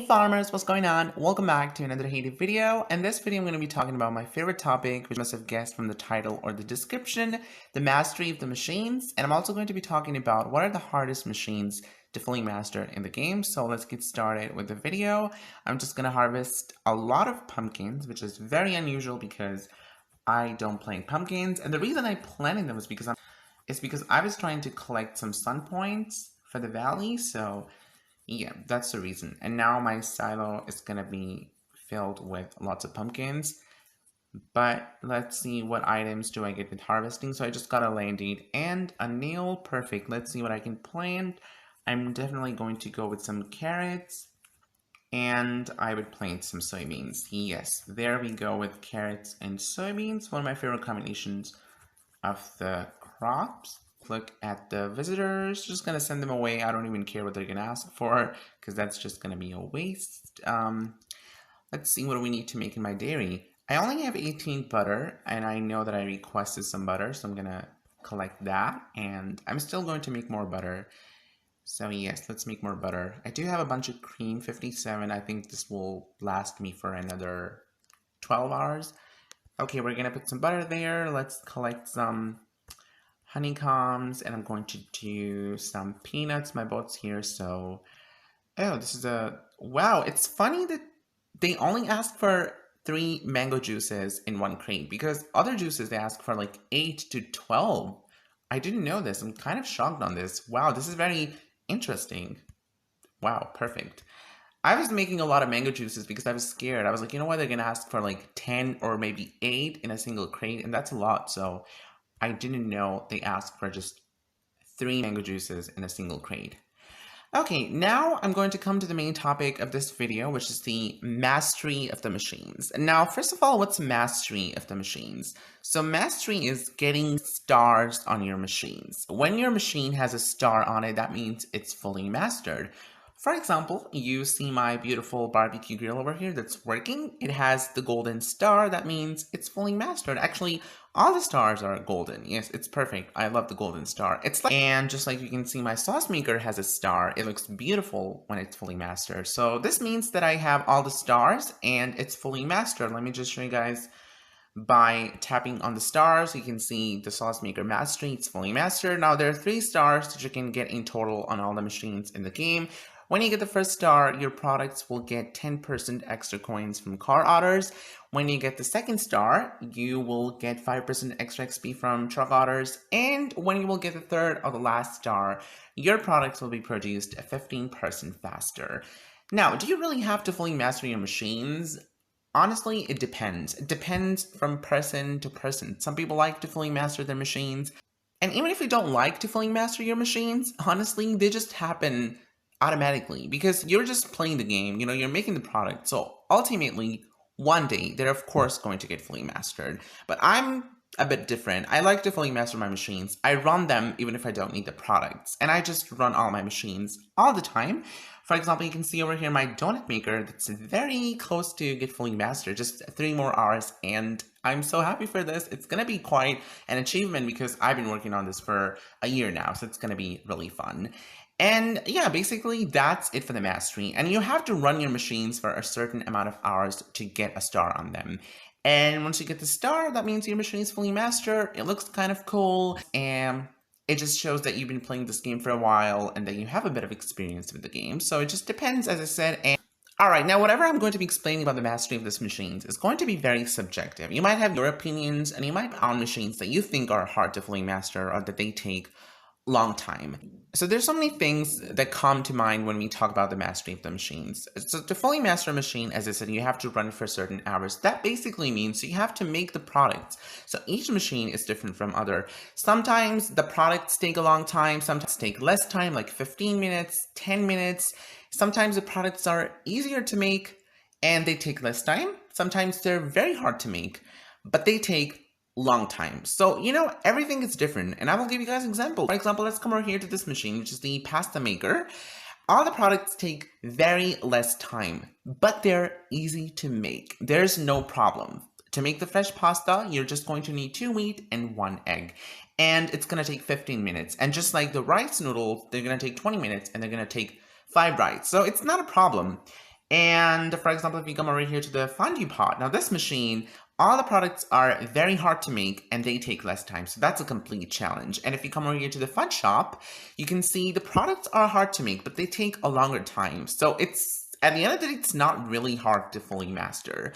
farmers, what's going on? Welcome back to another Haiti video. In this video, I'm going to be talking about my favorite topic, which you must have guessed from the title or the description, the mastery of the machines. And I'm also going to be talking about what are the hardest machines to fully master in the game. So let's get started with the video. I'm just going to harvest a lot of pumpkins, which is very unusual because I don't plant pumpkins. And the reason I planted them is because I was trying to collect some sun points for the valley. So yeah, that's the reason. And now my silo is gonna be filled with lots of pumpkins. But let's see what items do I get with harvesting. So I just got a landing and a nail. Perfect. Let's see what I can plant. I'm definitely going to go with some carrots. And I would plant some soybeans. Yes, there we go with carrots and soybeans. One of my favorite combinations of the crops. Look at the visitors, just gonna send them away. I don't even care what they're gonna ask for because that's just gonna be a waste. Let's see what we need to make in my dairy. I only have 18 butter and I know that I requested some butter, so I'm gonna collect that, and I'm still going to make more butter. So yes, let's make more butter. I do have a bunch of cream, 57. I think this will last me for another 12 hours. Okay, we're gonna put some butter there. Let's collect some honeycombs, and I'm going to do some peanuts. My boat's here, so this is wow, it's funny that they only ask for 3 mango juices in one crate, because other juices they ask for like 8 to 12. I didn't know this. I'm kind of shocked on this. Wow, this is very interesting. Wow, perfect. I was making a lot of mango juices because I was scared. I was like, you know what, they're gonna ask for like 10 or maybe 8 in a single crate, and that's a lot. So I didn't know they asked for just 3 mango juices in a single crate. Okay, now I'm going to come to the main topic of this video, which is the mastery of the machines. Now, first of all, what's mastery of the machines? So mastery is getting stars on your machines. When your machine has a star on it, that means it's fully mastered. For example, you see my beautiful barbecue grill over here that's working. It has the golden star. That means it's fully mastered. Actually, all the stars are golden. Yes, it's perfect. I love the golden star. And just like you can see, my sauce maker has a star. It looks beautiful when it's fully mastered. So this means that I have all the stars and it's fully mastered. Let me just show you guys by tapping on the stars. You can see the sauce maker mastery. It's fully mastered. Now there are 3 stars that you can get in total on all the machines in the game. When you get the first star, your products will get 10% extra coins from car orders. When you get the second star, you will get 5% extra XP from truck orders. And when you will get the third or the last star, your products will be produced 15% faster. Now, do you really have to fully master your machines? Honestly, it depends. It depends from person to person. Some people like to fully master their machines. And even if you don't like to fully master your machines, honestly, they just happen automatically because you're just playing the game, you're making the product. So ultimately, one day, they're of course going to get fully mastered. But I'm a bit different. I like to fully master my machines. I run them even if I don't need the products. And I just run all my machines all the time. For example, you can see over here my donut maker that's very close to get fully mastered. Just 3 more hours, and I'm so happy for this. It's going to be quite an achievement because I've been working on this for a year now. So it's going to be really fun. And yeah, basically that's it for the mastery. And you have to run your machines for a certain amount of hours to get a star on them. And once you get the star, that means your machine is fully mastered. It looks kind of cool, and it just shows that you've been playing this game for a while and that you have a bit of experience with the game. So it just depends, as I said. And alright, now whatever I'm going to be explaining about the mastery of this machines is going to be very subjective. You might have your opinions, and you might have on machines that you think are hard to fully master or that they take long time. So there's so many things that come to mind when we talk about the mastery of the machines. So to fully master a machine, as I said, you have to run for certain hours. That basically means you have to make the products. So each machine is different from other. Sometimes the products take a long time, sometimes take less time, like 15 minutes, 10 minutes. Sometimes the products are easier to make and they take less time. Sometimes they're very hard to make, but they take long time. So, everything is different, and I will give you guys an example. For example, let's come over here to this machine, which is the pasta maker. All the products take very less time, but they're easy to make. There's no problem. To make the fresh pasta, you're just going to need 2 wheat and 1 egg. And it's going to take 15 minutes. And just like the rice noodles, they're going to take 20 minutes, and they're going to take 5 rice. So it's not a problem. And for example, if you come over here to the fondue pot, now this machine, all the products are very hard to make and they take less time. So that's a complete challenge. And if you come over here to the fun shop, you can see the products are hard to make, but they take a longer time. So it's, at the end of the day, it's not really hard to fully master.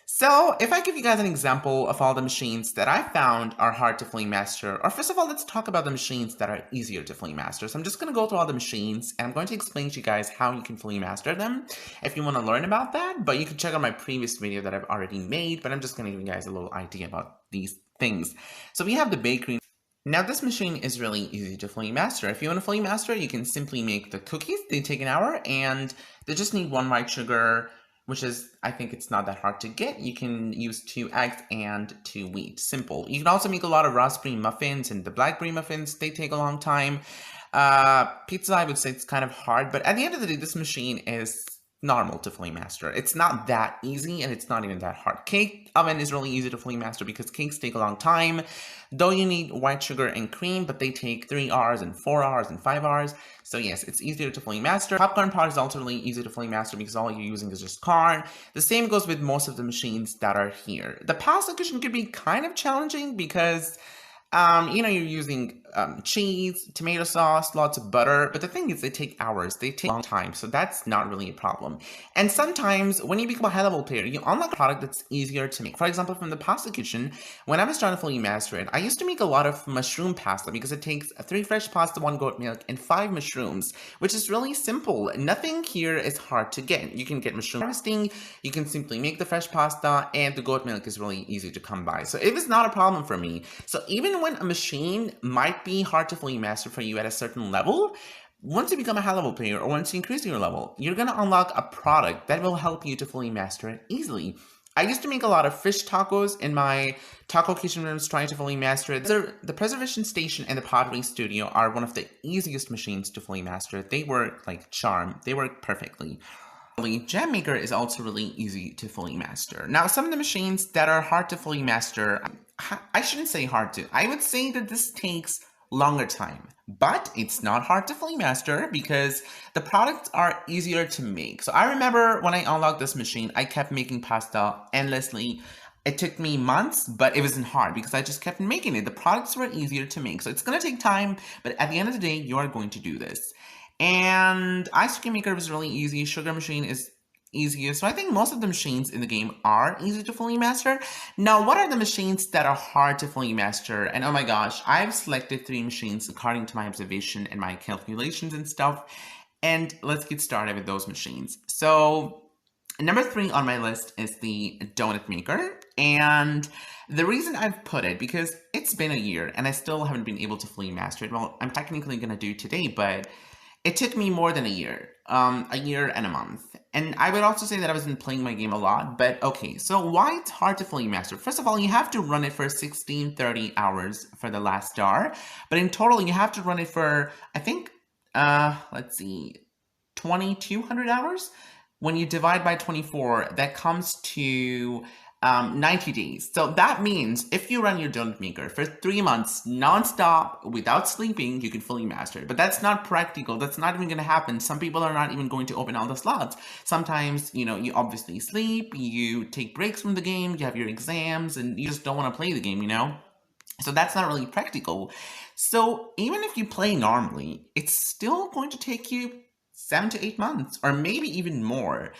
So, if I give you guys an example of all the machines that I found are hard to fully master, or first of all, let's talk about the machines that are easier to fully master. So I'm just going to go through all the machines, and I'm going to explain to you guys how you can fully master them if you want to learn about that, but you can check out my previous video that I've already made, but I'm just going to give you guys a little idea about these things. So we have the bakery. Now this machine is really easy to fully master. If you want to fully master, you can simply make the cookies. They take an hour, and they just need 1 white sugar, which is, I think it's not that hard to get. You can use 2 eggs and 2 wheat. Simple. You can also make a lot of raspberry muffins and the blackberry muffins. They take a long time. Pizza, I would say it's kind of hard, but at the end of the day, this machine is normal to fully master. It's not that easy, and it's not even that hard. Cake oven is really easy to fully master because cakes take a long time. Though you need white sugar and cream, but they take 3 hours and 4 hours and 5 hours. So yes, it's easier to fully master. Popcorn pot is also really easy to fully master because all you're using is just corn. The same goes with most of the machines that are here. The pasta kitchen could be kind of challenging because you're using cheese, tomato sauce, lots of butter, but the thing is they take hours, they take a long time, so that's not really a problem. And sometimes when you become a high-level player, you unlock a product that's easier to make. For example, from the pasta kitchen, when I was trying to fully master it, I used to make a lot of mushroom pasta because it takes 3 fresh pasta, 1 goat milk, and 5 mushrooms, which is really simple. Nothing here is hard to get. You can get mushroom harvesting, you can simply make the fresh pasta, and the goat milk is really easy to come by. So it was not a problem for me. So even when a machine might be hard to fully master for you at a certain level, once you become a high level player or once you increase your level, you're going to unlock a product that will help you to fully master it easily. I used to make a lot of fish tacos in my taco kitchen rooms trying to fully master it. The preservation station and the pottery studio are one of the easiest machines to fully master. They work like charm. They work perfectly. Jam maker is also really easy to fully master. Now, some of the machines that are hard to fully master, I shouldn't say hard to. I would say that this takes longer time, but it's not hard to fully master because the products are easier to make. So I remember when I unlocked this machine, I kept making pasta endlessly. It took me months, but it wasn't hard because I just kept making it. The products were easier to make. So it's going to take time, but at the end of the day, you are going to do this. And ice cream maker was really easy. Sugar machine is easiest. So I think most of the machines in the game are easy to fully master. Now, what are the machines that are hard to fully master? And oh my gosh, I've selected 3 machines according to my observation and my calculations and stuff. And let's get started with those machines. So number 3 on my list is the donut maker. And the reason I've put it, because it's been a year and I still haven't been able to fully master it. Well, I'm technically going to do it today, but it took me more than a year and a month. And I would also say that I wasn't playing my game a lot, but okay, so why it's hard to fully master? First of all, you have to run it for 16-30 hours for the last star, but in total, you have to run it for, I think, let's see, 2,200 hours? When you divide by 24, that comes to 90 days. So that means if you run your donut maker for 3 months non-stop without sleeping, you can fully master it. But that's not practical. That's not even going to happen. Some people are not even going to open all the slots. Sometimes, you obviously sleep, you take breaks from the game, you have your exams, and you just don't want to play the game, So that's not really practical. So even if you play normally, it's still going to take you 7 to 8 months, or maybe even more.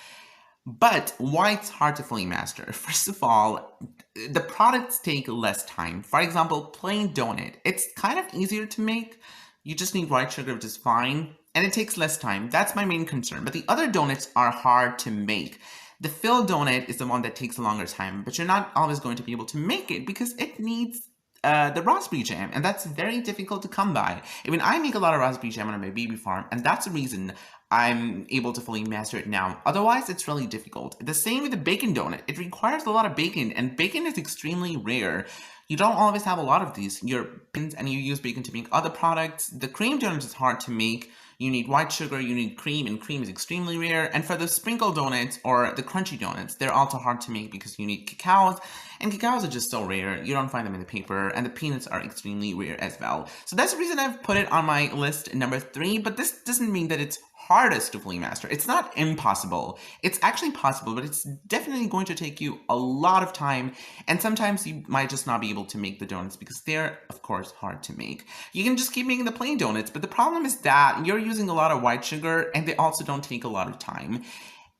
But why it's hard to fully master? First of all, the products take less time. For example, plain donut. It's kind of easier to make. You just need white sugar, which is fine. And it takes less time. That's my main concern. But the other donuts are hard to make. The filled donut is the one that takes a longer time. But you're not always going to be able to make it because it needs the raspberry jam, and that's very difficult to come by. Even I make a lot of raspberry jam on my baby farm, and that's the reason I'm able to fully master it now. Otherwise, it's really difficult. The same with the bacon donut. It requires a lot of bacon, and bacon is extremely rare. You don't always have a lot of these. And you use bacon to make other products. The cream donuts is hard to make. You need white sugar, you need cream, and cream is extremely rare. And for the sprinkle donuts or the crunchy donuts, they're also hard to make because you need cacaos. And cacaos are just so rare, you don't find them in the paper, and the peanuts are extremely rare as well. So that's the reason I've put it on my list number 3, but this doesn't mean that it's hardest to fully master. It's not impossible. It's actually possible, but it's definitely going to take you a lot of time, and sometimes you might just not be able to make the donuts because they're, of course, hard to make. You can just keep making the plain donuts, but the problem is that you're using a lot of white sugar, and they also don't take a lot of time.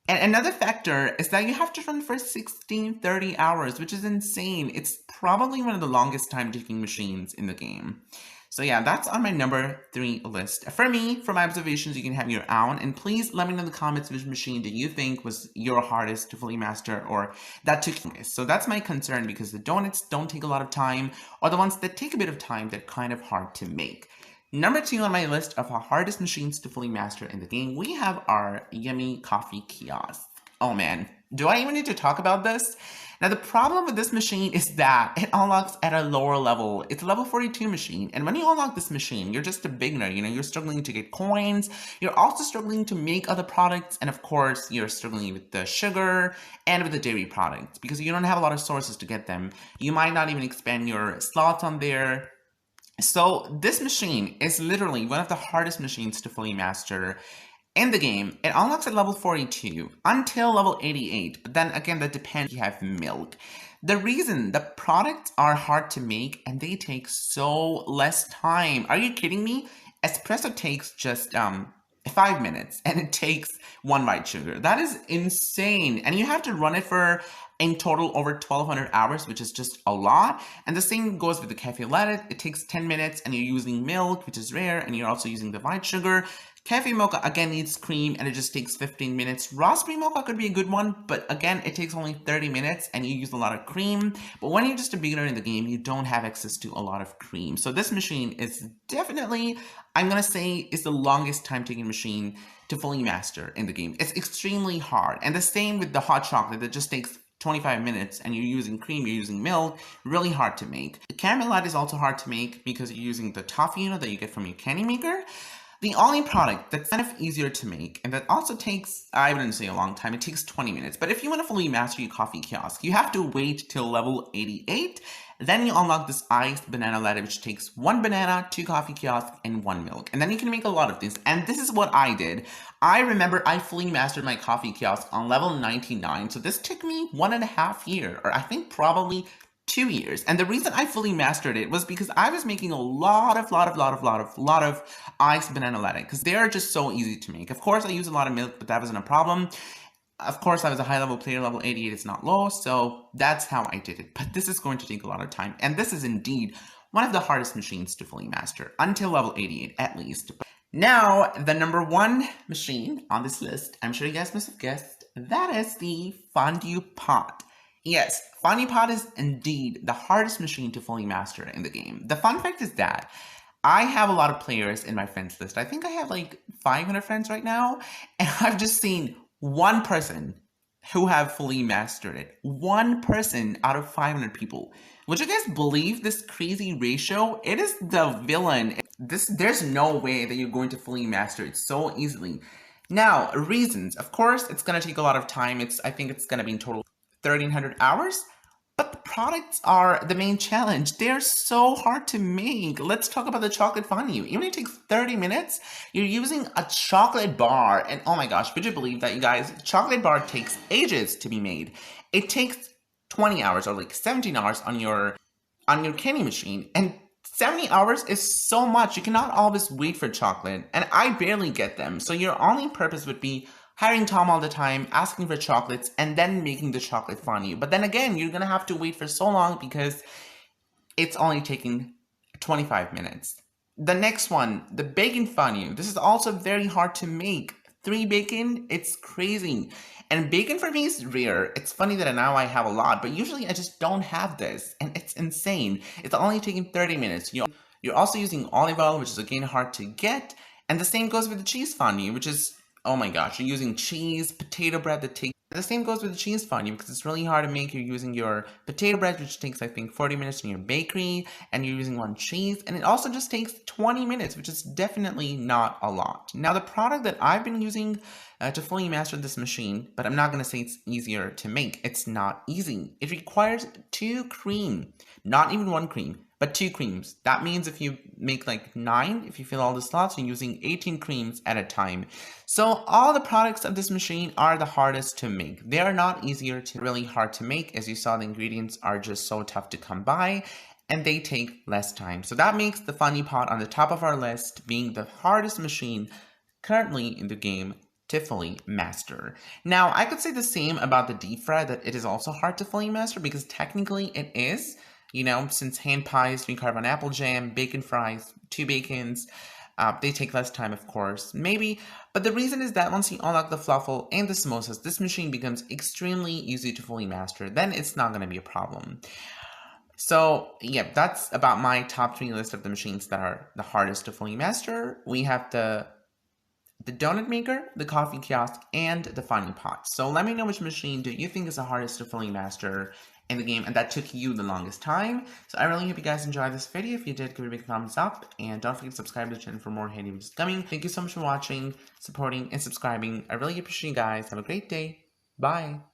And another factor is that you have to run for 30 hours, which is insane. It's probably one of the longest time-taking machines in the game. So yeah, that's on my number 3 list. For me, from my observations, you can have your own. And please let me know in the comments which machine do you think was your hardest to fully master or that took longest. So that's my concern, because the donuts don't take a lot of time, or the ones that take a bit of time, they're kind of hard to make. Number 2 on my list of our hardest machines to fully master in the game, we have our yummy coffee kiosk. Oh man, do I even need to talk about this? Now the problem with this machine is that it unlocks at a lower level. It's a level 42 machine, and when you unlock this machine, you're just a beginner, you're struggling to get coins, you're also struggling to make other products, and of course, you're struggling with the sugar and with the dairy products, because you don't have a lot of sources to get them. You might not even expand your slots on there. So this machine is literally one of the hardest machines to fully master in the game. It unlocks at level 42 until level 88, but then again that depends if you have milk. The reason the products are hard to make and they take so less time. Are you kidding me? Espresso takes just 5 minutes and it takes 1 white sugar. That is insane. And you have to run it for in total over 1200 hours, which is just a lot. And the same goes with the cafe latte. It takes 10 minutes and you're using milk, which is rare, and you're also using the white sugar. Cafe mocha again needs cream and it just takes 15 minutes. Raspberry mocha could be a good one, but again, it takes only 30 minutes and you use a lot of cream. But when you're just a beginner in the game, you don't have access to a lot of cream. So this machine is definitely, I'm gonna say, is the longest time taking machine to fully master in the game. It's extremely hard. And the same with the hot chocolate that just takes 25 minutes and you're using cream, you're using milk, really hard to make. The caramel latte is also hard to make because you're using the toffee that you get from your candy maker. The only product that's kind of easier to make, and that also takes, I wouldn't say a long time, it takes 20 minutes. But if you want to fully master your coffee kiosk, you have to wait till level 88. Then you unlock this iced banana latte, which takes 1 banana, 2 coffee kiosks, and 1 milk. And then you can make a lot of things. And this is what I did. I remember I fully mastered my coffee kiosk on level 99. So this took me 1.5 years, or I think probably 2 years. And the reason I fully mastered it was because I was making a lot of iced banana latte, because they are just so easy to make. Of course, I use a lot of milk, but that wasn't a problem. Of course, I was a high level player, level 88 is not low, so that's how I did it. But this is going to take a lot of time, and this is indeed one of the hardest machines to fully master, until level 88 at least. Now, the number 1 machine on this list, I'm sure you guys must have guessed, that is the fondue pot. Yes, fondue pot is indeed the hardest machine to fully master in the game. The fun fact is that I have a lot of players in my friends list. I think I have like 500 friends right now, and I've just seen 1 person who have fully mastered it. 1 person out of 500 people. Would you guys believe this crazy ratio? It is the villain. There's no way that you're going to fully master it so easily. Now, reasons. Of course, it's going to take a lot of time. I think it's going to be in total 1,300 hours. But the products are the main challenge. They're so hard to make. Let's talk about the chocolate fondue. Even if it takes 30 minutes, you're using a chocolate bar. And oh my gosh, would you believe that, you guys? Chocolate bar takes ages to be made. It takes 20 hours or like 17 hours on your candy machine. And 70 hours is so much. You cannot always wait for chocolate. And I barely get them. So your only purpose would be hiring Tom all the time, asking for chocolates, and then making the chocolate fondue. But then again, you're gonna have to wait for so long because it's only taking 25 minutes. The next one, the bacon fondue. This is also very hard to make. 3 bacon, it's crazy. And bacon for me is rare. It's funny that now I have a lot, but usually I just don't have this, and it's insane. It's only taking 30 minutes. You're also using olive oil, which is again hard to get. And the same goes with the cheese fondue, which is, oh my gosh, you're using cheese, potato bread that takes... The same goes with the cheese fondue because it's really hard to make. You're using your potato bread, which takes, I think, 40 minutes in your bakery, and you're using 1 cheese, and it also just takes 20 minutes, which is definitely not a lot. Now, the product that I've been using to fully master this machine, but I'm not going to say it's easier to make. It's not easy. It requires 2 cream. Not even 1 cream, but 2 creams. That means if you make like 9, if you fill all the slots, you're using 18 creams at a time. So all the products of this machine are the hardest to make. They are not easier to really hard to make. As you saw, the ingredients are just so tough to come by, and they take less time. So that makes the Funny Pot on the top of our list, being the hardest machine currently in the game to fully master. Now, I could say the same about the deep fry, that it is also hard to fully master, because technically it is, you know, since hand pies, we carve on apple jam, bacon fries, 2 bacons, they take less time, of course, maybe, but the reason is that once you unlock the fluffle and the samosas, this machine becomes extremely easy to fully master. Then it's not going to be a problem. So yeah, that's about my top 3 list of the machines that are the hardest to fully master. We have the donut maker, the coffee kiosk, and the Funny Pot. So let me know which machine do you think is the hardest to fully master in the game and that took you the longest time. So I really hope you guys enjoyed this video. If you did, give it a big thumbs up, and don't forget to subscribe to the channel for more handy videos coming. Thank you so much for watching, supporting, and subscribing. I really appreciate you guys. Have a great day. Bye.